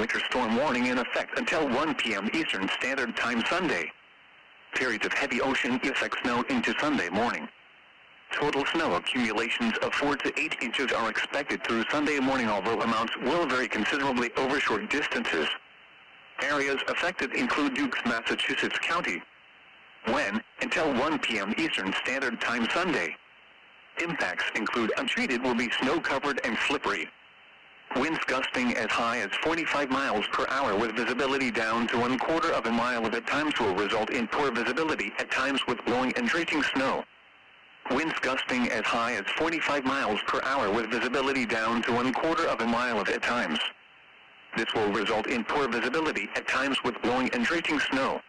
winter storm warning in effect until 1 p.m. Eastern Standard Time Sunday. Periods of heavy ocean effect snow into Sunday morning. Total snow accumulations of 4 to 8 inches are expected through Sunday morning, although amounts will vary considerably over short distances. Areas affected include Dukes, Massachusetts County. When, until 1 p.m. Eastern Standard Time Sunday. Impacts include untreated will be snow-covered and slippery. Winds gusting as high as 45 miles per hour with visibility down to 1/4 of a mile at times will result in poor visibility at times with blowing and drenching snow. Winds gusting as high as 45 miles per hour with visibility down to 1/4 of a mile at times. This will result in poor visibility at times with blowing and drenching snow.